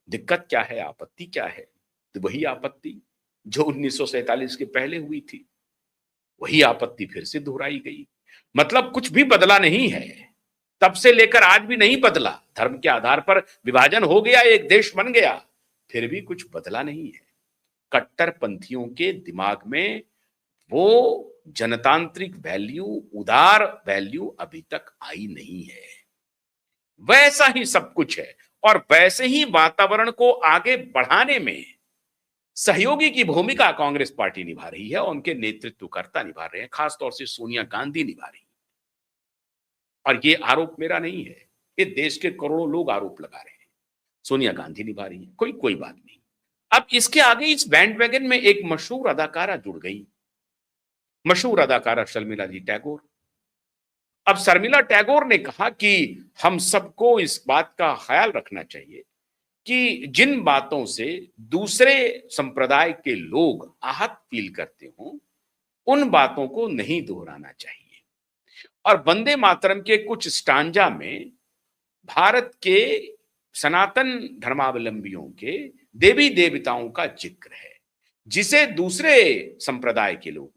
दिक्कत क्या है, आपत्ति क्या है? तो वही आपत्ति जो 1947 के पहले हुई थी, वही आपत्ति फिर से दोहराई गई। मतलब कुछ भी बदला नहीं है, तब से लेकर आज भी नहीं बदला। धर्म के आधार पर विभाजन हो गया, एक देश बन गया, फिर भी कुछ बदला नहीं है। कट्टरपंथियों के दिमाग में वो जनतांत्रिक वैल्यू, उदार वैल्यू अभी तक आई नहीं है। वैसा ही सब कुछ है और वैसे ही वातावरण को आगे बढ़ाने में सहयोगी की भूमिका कांग्रेस पार्टी निभा रही है और उनके नेतृत्वकर्ता निभा रहे हैं, खासतौर से सोनिया गांधी निभा रही है। और ये आरोप मेरा नहीं है, ये देश के करोड़ों लोग आरोप लगा रहे हैं। सोनिया गांधी निभा रही है, कोई बात नहीं। अब इसके आगे इस बैंडवैगन में एक मशहूर अदाकारा जुड़ गई, मशहूर अदाकारा शर्मिला जी टैगोर। अब शर्मिला टैगोर ने कहा कि हम सबको इस बात का ख्याल रखना चाहिए कि जिन बातों से दूसरे संप्रदाय के लोग आहत फील करते हों, उन बातों को नहीं दोहराना चाहिए। और वंदे मातरम के कुछ स्टांजा में भारत के सनातन धर्मावलंबियों के देवी देवताओं का जिक्र है, जिसे दूसरे संप्रदाय के लोग,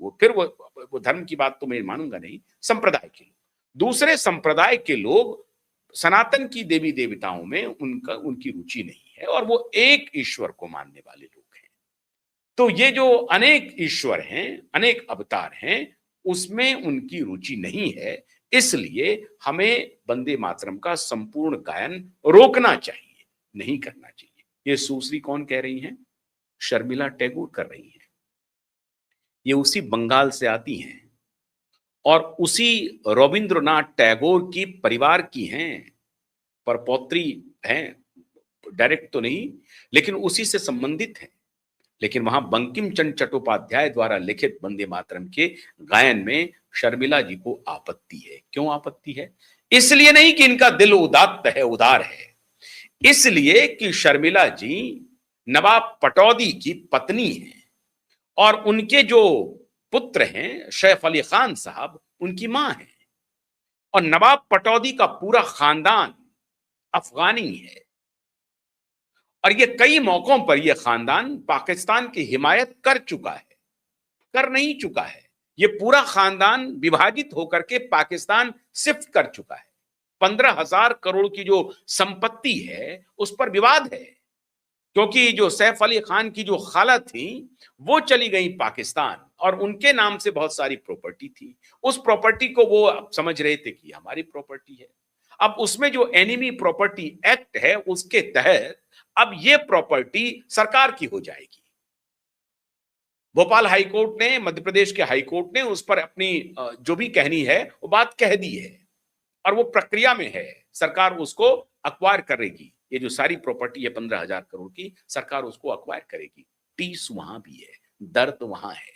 वो धर्म की बात तो मैं मानूंगा नहीं, संप्रदाय के लोग, दूसरे संप्रदाय के लोग सनातन की देवी देवताओं में उनकी रुचि नहीं है और वो एक ईश्वर को मानने वाले लोग हैं। तो ये जो अनेक ईश्वर हैं, अनेक अवतार हैं, उसमें उनकी रुचि नहीं है। इसलिए हमें वंदे मातरम का संपूर्ण गायन रोकना चाहिए, नहीं करना चाहिए। ये सुश्री कौन कह रही हैं? शर्मिला टैगोर कर रही हैं। ये उसी बंगाल से आती हैं और उसी रविंद्रनाथ टैगोर की परिवार की हैं, परपौत्री हैं, डायरेक्ट तो नहीं, लेकिन उसी से संबंधित हैं। लेकिन वहां बंकिम चंद्र चट्टोपाध्याय द्वारा लिखित वंदे मातरम के गायन में शर्मिला जी को आपत्ति है। क्यों आपत्ति है? इसलिए नहीं कि इनका दिल उदात्त है, उदार है, इसलिए कि शर्मिला जी नवाब पटौदी की पत्नी हैं और उनके जो पुत्र हैं सैफ अली खान साहब, उनकी मां है। और नवाब पटौदी का पूरा खानदान अफगानी है और ये कई मौकों पर यह खानदान पाकिस्तान की हिमायत कर चुका है, कर नहीं चुका है, ये पूरा खानदान विभाजित होकर के पाकिस्तान शिफ्ट कर चुका है। 15,000 करोड़ की जो संपत्ति है उस पर विवाद है, क्योंकि जो सैफ अली खान की जो खाला थी वो चली गई पाकिस्तान और उनके नाम से बहुत सारी प्रॉपर्टी थी। उस प्रॉपर्टी को वो समझ रहे थे कि हमारी प्रॉपर्टी है। अब उसमें जो एनिमी प्रॉपर्टी एक्ट है उसके तहत अब ये प्रॉपर्टी सरकार की हो जाएगी। भोपाल हाईकोर्ट ने, मध्य प्रदेश के हाईकोर्ट ने उस पर अपनी जो भी कहनी है वो बात कह दी है और वो प्रक्रिया में है। सरकार उसको अक्वायर करेगी। ये जो सारी प्रॉपर्टी है 15,000 करोड़ की, सरकार उसको अक्वायर करेगी। टीस वहां भी है, दर्द वहां है।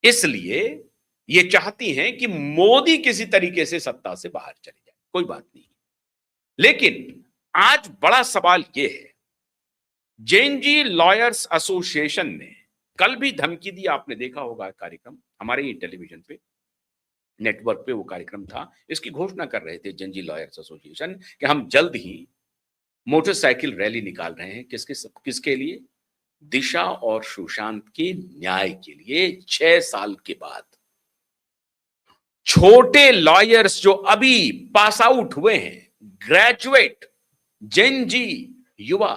इसलिए ये चाहती हैं कि मोदी किसी तरीके से सत्ता से बाहर चले जाए, कोई बात नहीं। लेकिन आज बड़ा सवाल यह है, जेएनजी लॉयर्स एसोसिएशन ने कल भी धमकी दी, आपने देखा होगा कार्यक्रम, हमारे ही टेलीविजन पे, नेटवर्क पे वो कार्यक्रम था। इसकी घोषणा कर रहे थे जेएनजी लॉयर्स एसोसिएशन कि हम जल्द ही मोटरसाइकिल रैली निकाल रहे हैं। किसके लिए? दिशा और सुशांत के न्याय के लिए। 6 साल के बाद छोटे लॉयर्स जो अभी पास आउट हुए हैं, ग्रेजुएट जेएनजी युवा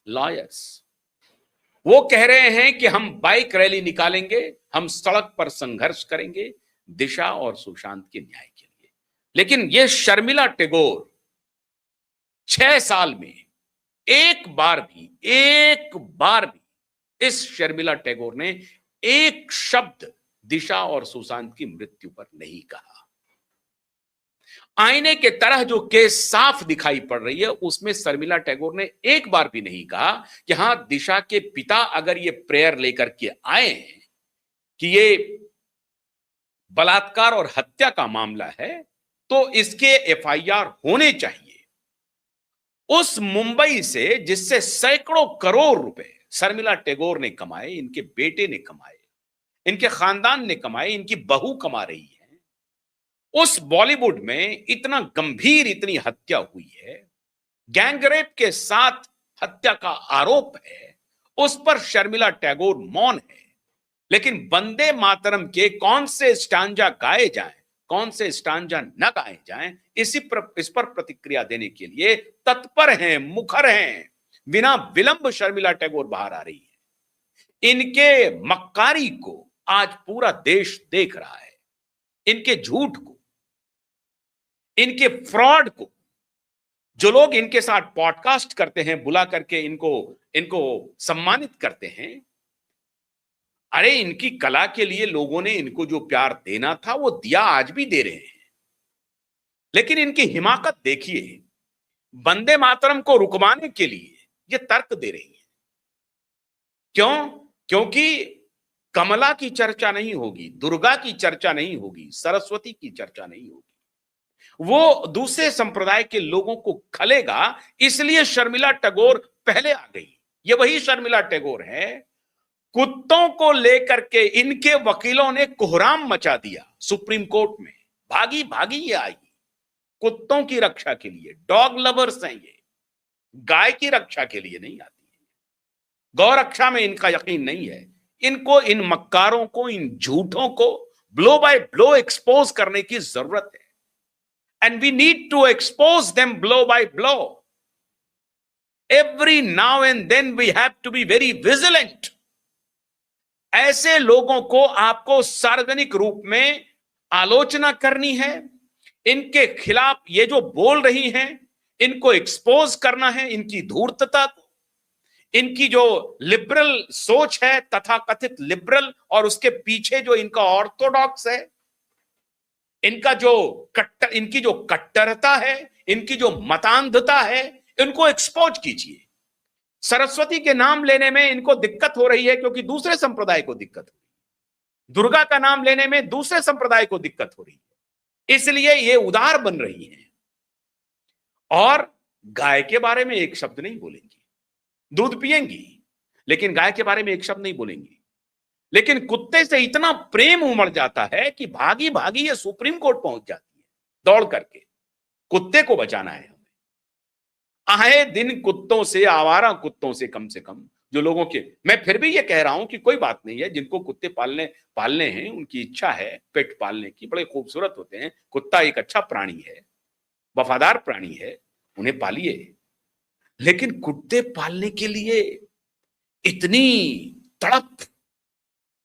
लॉयर्स, वो कह रहे हैं कि हम बाइक रैली निकालेंगे, हम सड़क पर संघर्ष करेंगे दिशा और सुशांत के न्याय के लिए। लेकिन ये शर्मिला टैगोर 6 साल में एक बार भी इस शर्मिला टैगोर ने एक शब्द दिशा और सुशांत की मृत्यु पर नहीं कहा। आईने के तरह जो केस साफ दिखाई पड़ रही है उसमें शर्मिला टैगोर ने एक बार भी नहीं कहा कि हां, दिशा के पिता अगर ये प्रेयर लेकर के आए हैं कि ये बलात्कार और हत्या का मामला है तो इसके एफआईआर होने चाहिए। उस मुंबई से जिससे सैकड़ों करोड़ रुपए शर्मिला टैगोर ने कमाए, इनके बेटे ने कमाए, इनके खानदान ने कमाए, इनकी बहू कमा रही है, उस बॉलीवुड में इतना गंभीर, इतनी हत्या हुई है, गैंगरेप के साथ हत्या का आरोप है, उस पर शर्मिला टैगोर मौन है। लेकिन वंदे मातरम के कौन से स्टांजा गाए जाएं, कौन से स्टांजा न गाए जाएं, इस पर प्रतिक्रिया देने के लिए तत्पर हैं, मुखर हैं। बिना विलंब शर्मिला टैगोर बाहर आ रही है। इनके मक्कारी को आज पूरा देश देख रहा है, इनके झूठ को, इनके फ्रॉड को। जो लोग इनके साथ पॉडकास्ट करते हैं, बुला करके इनको सम्मानित करते हैं, अरे इनकी कला के लिए लोगों ने इनको जो प्यार देना था वो दिया, आज भी दे रहे हैं। लेकिन इनकी हिमाकत देखिए, वंदे मातरम को रुकवाने के लिए ये तर्क दे रही है। क्यों? क्योंकि कमला की चर्चा नहीं होगी, दुर्गा की चर्चा नहीं होगी, सरस्वती की चर्चा नहीं होगी। वो दूसरे संप्रदाय के लोगों को खलेगा, इसलिए शर्मिला टैगोर पहले आ गई। ये वही शर्मिला टैगोर है। कुत्तों को लेकर के इनके वकीलों ने कोहराम मचा दिया सुप्रीम कोर्ट में। भागी भागी ये आई कुत्तों की रक्षा के लिए। डॉग लवर्स हैं ये, गाय की रक्षा के लिए नहीं आती है। गौ रक्षा में इनका यकीन नहीं है। इनको, इन मक्कारों को, इन झूठों को ब्लो बाय ब्लो एक्सपोज करने की जरूरत है। And we need to expose them blow by blow. Every now and then we have to be very vigilant. ऐसे लोगों को आपको सार्वजनिक रूप में आलोचना करनी है। इनके खिलाफ ये जो बोल रही हैं, इनको एक्सपोज करना है, इनकी धूर्तता को, इनकी जो लिबरल सोच है, तथाकथित लिबरल, और उसके पीछे जो इनका ऑर्थोडॉक्स है, इनका जो इनकी जो कट्टरता है, इनकी जो मतांधता है, इनको एक्सपोज कीजिए। सरस्वती के नाम लेने में इनको दिक्कत हो रही है क्योंकि दूसरे संप्रदाय को दिक्कत हो रही है। दुर्गा का नाम लेने में दूसरे संप्रदाय को दिक्कत हो रही है, इसलिए ये उदार बन रही है। और गाय के बारे में एक शब्द नहीं बोलेंगी। दूध पिएंगी लेकिन गाय के बारे में एक शब्द नहीं बोलेंगी। लेकिन कुत्ते से इतना प्रेम उमड़ जाता है कि भागी भागी ये सुप्रीम कोर्ट पहुंच जाती है दौड़ करके। कुत्ते को बचाना है हमें। आए दिन कुत्तों से, आवारा कुत्तों से कम जो लोगों के, मैं फिर भी ये कह रहा हूं कि कोई बात नहीं है, जिनको कुत्ते पालने हैं, उनकी इच्छा है पेट पालने की, बड़े खूबसूरत होते हैं। कुत्ता एक अच्छा प्राणी है, वफादार प्राणी है, उन्हें पालिए। लेकिन कुत्ते पालने के लिए इतनी तड़प,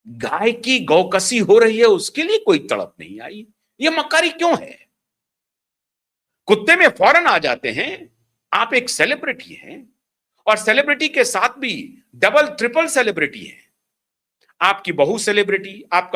गाय की गौकसी हो रही है उसके लिए कोई तड़प नहीं आई। ये मक्कारी क्यों है? कुत्ते में फौरन आ जाते हैं आप एक सेलिब्रिटी हैं, और सेलिब्रिटी के साथ भी डबल ट्रिपल सेलिब्रिटी है। आपकी बहू सेलिब्रिटी, आपका